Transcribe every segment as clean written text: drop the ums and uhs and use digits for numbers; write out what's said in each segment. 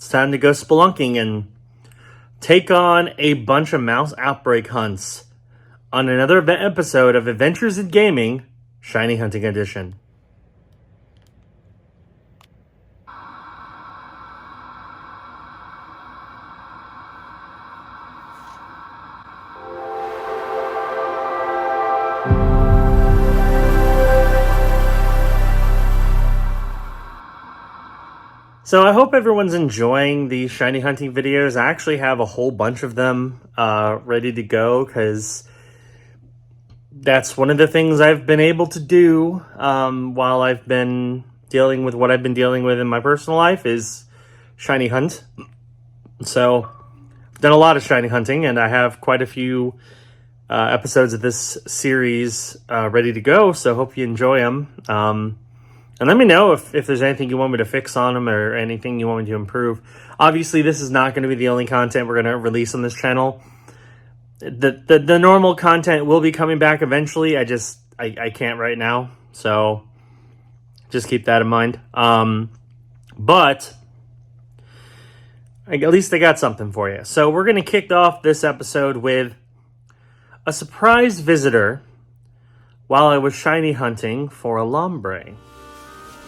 It's time to go spelunking and take on a bunch of mouse outbreak hunts on another episode of Adventures in Gaming, Shiny Hunting Edition. So I hope everyone's enjoying the shiny hunting videos. I actually have a whole bunch of them ready to go because that's one of the things I've been able to do while I've been dealing with what I've been dealing with in my personal life is shiny hunt. So I've done a lot of shiny hunting, and I have quite a few episodes of this series ready to go, so hope you enjoy them. And let me know if there's anything you want me to fix on them or anything you want me to improve. Obviously, this is not going to be the only content we're going to release on this channel. The normal content will be coming back eventually. I can't right now. So just keep that in mind. But at least I got something for you. So we're going to kick off this episode with a surprise visitor while I was shiny hunting for a Lombre.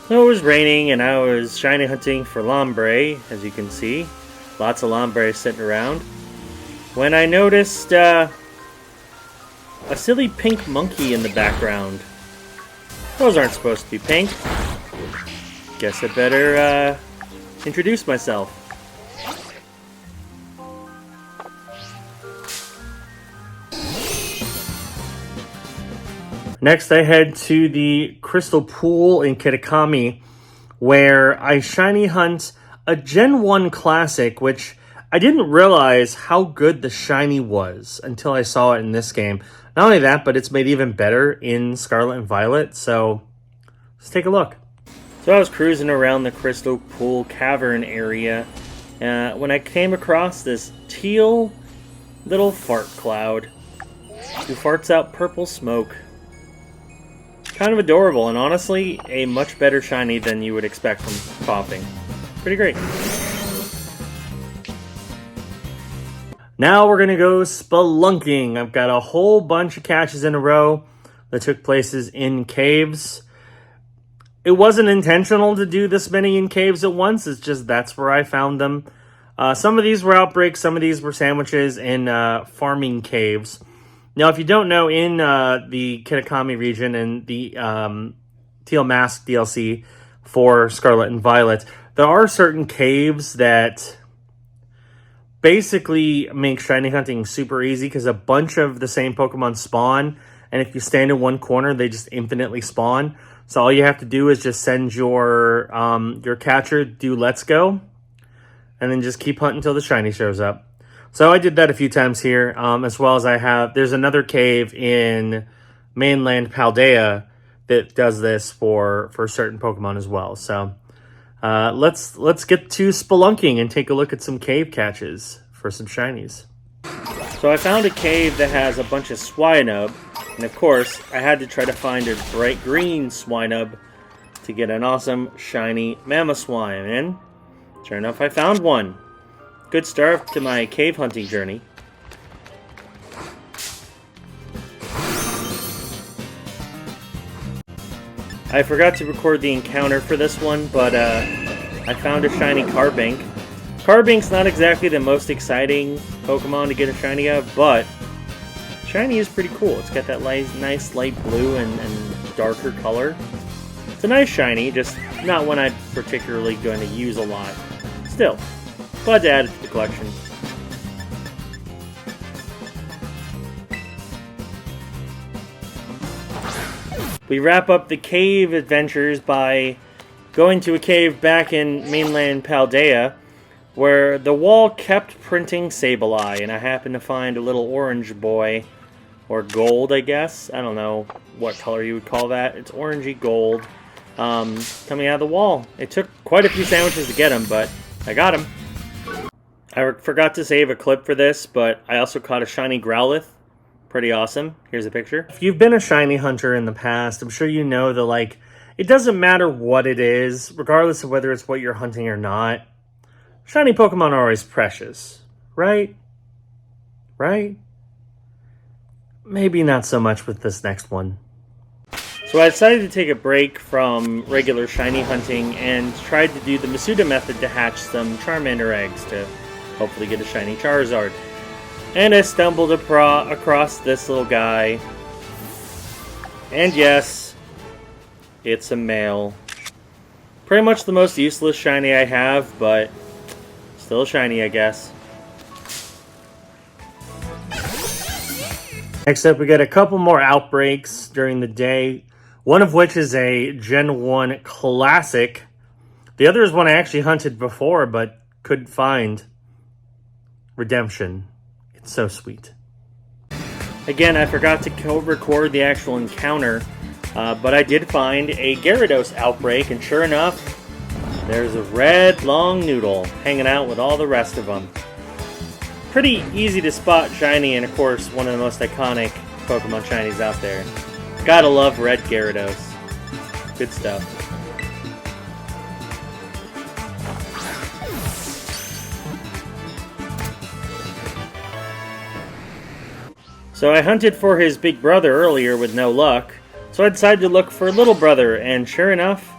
So it was raining, and I was shiny hunting for Lombre, as you can see. Lots of Lombres sitting around. When I noticed a silly pink monkey in the background. Those aren't supposed to be pink. Guess I better introduce myself. Next, I head to the Crystal Pool in Kitakami, where I shiny hunt a Gen 1 Classic, which I didn't realize how good the shiny was until I saw it in this game. Not only that, but it's made even better in Scarlet and Violet, so let's take a look. So I was cruising around the Crystal Pool Cavern area when I came across this teal little fart cloud who farts out purple smoke. Kind of adorable, and honestly, a much better shiny than you would expect from coughing. Pretty great. Now we're going to go spelunking. I've got a whole bunch of catches in a row that took places in caves. It wasn't intentional to do this many in caves at once. It's just that's where I found them. Some of these were outbreaks. Some of these were sandwiches in farming caves. Now, if you don't know, in the Kitakami region and the Teal Mask DLC for Scarlet and Violet, there are certain caves that basically make shiny hunting super easy because a bunch of the same Pokemon spawn, and if you stand in one corner, they just infinitely spawn. So all you have to do is just send your catcher, do Let's Go, and then just keep hunting until the shiny shows up. So I did that a few times here, as well as there's another cave in mainland Paldea that does this for certain Pokemon as well. So let's get to spelunking and take a look at some cave catches for some shinies. So I found a cave that has a bunch of Swinub, and of course I had to try to find a bright green Swinub to get an awesome shiny Mamoswine, and sure enough I found one. Good start to my cave hunting journey. I forgot to record the encounter for this one, but I found a shiny Carbink. Carbink's not exactly the most exciting Pokemon to get a shiny of, but shiny is pretty cool. It's got that nice light blue and darker color. It's a nice shiny, just not one I'm particularly going to use a lot. Still, glad to add it to the collection. We wrap up the cave adventures by going to a cave back in mainland Paldea where the wall kept printing Sableye, and I happened to find a little orange boy, or gold I guess. I don't know what color you would call that. It's orangey gold coming out of the wall. It took quite a few sandwiches to get him, but I got him. I forgot to save a clip for this, but I also caught a shiny Growlithe. Pretty awesome. Here's a picture. If you've been a shiny hunter in the past, I'm sure you know that, it doesn't matter what it is, regardless of whether it's what you're hunting or not. Shiny Pokemon are always precious, right? Right? Maybe not so much with this next one. So I decided to take a break from regular shiny hunting and tried to do the Masuda method to hatch some Charmander eggs to hopefully get a shiny Charizard. And I stumbled across this little guy. And yes, it's a male. Pretty much the most useless shiny I have, but still shiny, I guess. Next up, we got a couple more outbreaks during the day. One of which is a Gen 1 classic. The other is one I actually hunted before, but couldn't find. Redemption. It's so sweet. Again, I forgot to record the actual encounter, but I did find a Gyarados outbreak, and sure enough, there's a red long noodle hanging out with all the rest of them. Pretty easy to spot shiny, and of course, one of the most iconic Pokemon shinies out there. Gotta love red Gyarados. Good stuff. So I hunted for his big brother earlier with no luck, so I decided to look for little brother, and sure enough,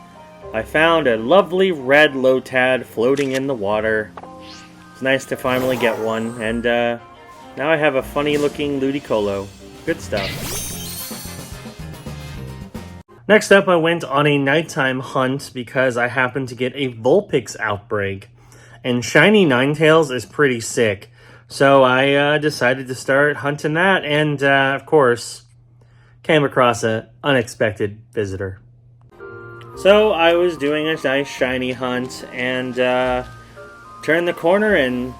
I found a lovely red Lotad floating in the water. It's nice to finally get one, and now I have a funny looking Ludicolo. Good stuff. Next up, I went on a nighttime hunt because I happened to get a Vulpix outbreak, and shiny Ninetales is pretty sick. So I decided to start hunting that, and of course, came across an unexpected visitor. So I was doing a nice shiny hunt, and turned the corner, and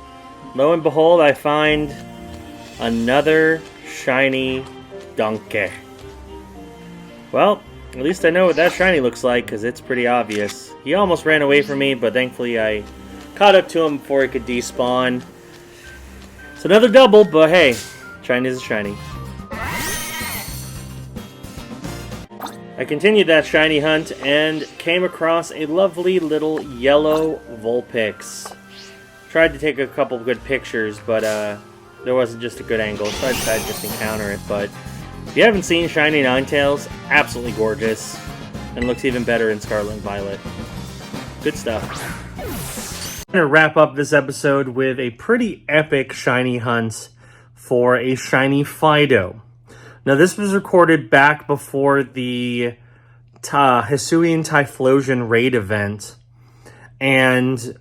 lo and behold, I find another shiny Donkey. Well, at least I know what that shiny looks like, because it's pretty obvious. He almost ran away from me, but thankfully I caught up to him before he could despawn. It's another double, but hey, shiny is a shiny. I continued that shiny hunt and came across a lovely little yellow Vulpix. Tried to take a couple of good pictures, but there wasn't just a good angle, so I decided to just encounter it. But if you haven't seen shiny Ninetales, absolutely gorgeous, and looks even better in Scarlet and Violet. Good stuff. I'm going to wrap up this episode with a pretty epic shiny hunt for a shiny Fido. Now, this was recorded back before the Hisuian Typhlosion raid event, and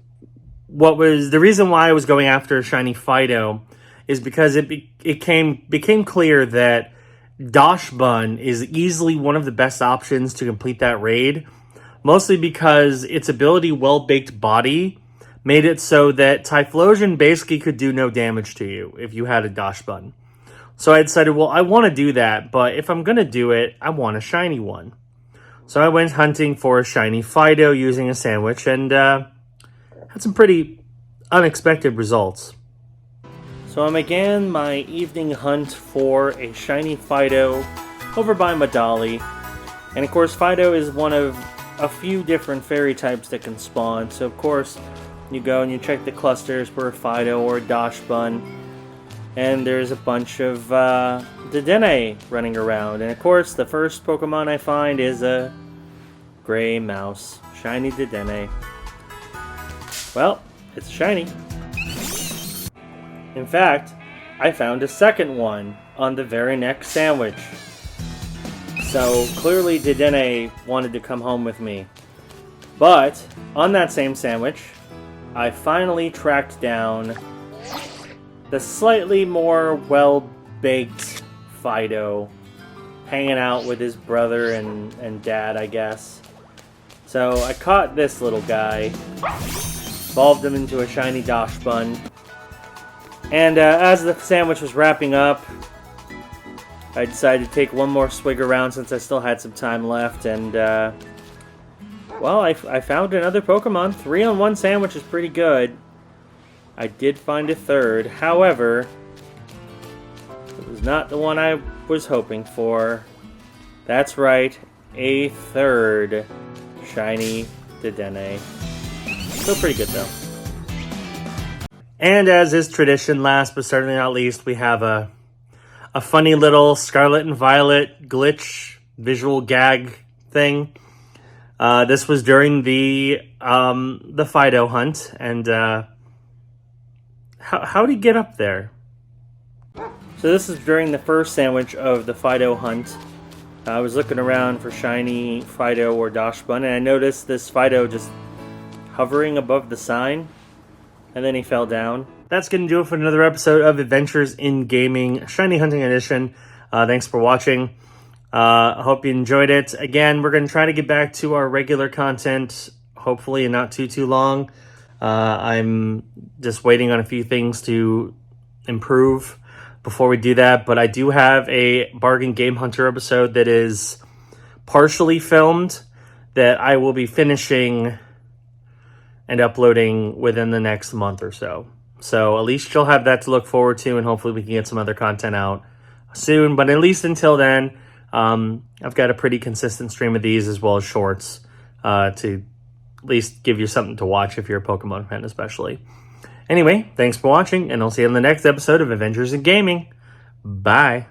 what was the reason why I was going after shiny Fido is because it became clear that Dachshund is easily one of the best options to complete that raid, mostly because its ability Well-Baked Body made it so that Typhlosion basically could do no damage to you if you had a Dachshund. So I decided, well, I want to do that, but if I'm going to do it, I want a shiny one. So I went hunting for a shiny Fido using a sandwich, and had some pretty unexpected results. So I began my evening hunt for a shiny Fido over by Medali. And of course, Fido is one of a few different fairy types that can spawn. So of course, you go and you check the clusters for a Fido or a Dachshund. And there's a bunch of Dedenne running around. And of course, the first Pokemon I find is a gray mouse. Shiny Dedenne. Well, it's shiny. In fact, I found a second one on the very next sandwich. So clearly Dedenne wanted to come home with me. But on that same sandwich, I finally tracked down the slightly more well-baked Fido, hanging out with his brother and dad, I guess. So I caught this little guy, evolved him into a shiny Dachshund, and as the sandwich was wrapping up, I decided to take one more swig around since I still had some time left, and well, I found another Pokemon. 3-on-1 sandwich is pretty good. I did find a third, however, it was not the one I was hoping for. That's right, a third shiny Dedenne. Still pretty good though. And as is tradition, last but certainly not least, we have a funny little Scarlet and Violet glitch visual gag thing. This was during the Fido hunt, and how'd he get up there? So this is during the first sandwich of the Fido hunt. I was looking around for shiny Fido or Dachshund, and I noticed this Fido just hovering above the sign, and then he fell down. That's going to do it for another episode of Adventures in Gaming Shiny Hunting Edition. Thanks for watching. I hope you enjoyed it. Again, we're going to try to get back to our regular content, hopefully in not too long. I'm just waiting on a few things to improve before we do that, but I do have a Bargain Game Hunter episode that is partially filmed that I will be finishing and uploading within the next month or so. So at least you'll have that to look forward to, and hopefully we can get some other content out soon. But at least until then, I've got a pretty consistent stream of these as well as shorts to at least give you something to watch if you're a Pokemon fan especially. Anyway, thanks for watching, and I'll see you in the next episode of Adventures in Gaming. Bye.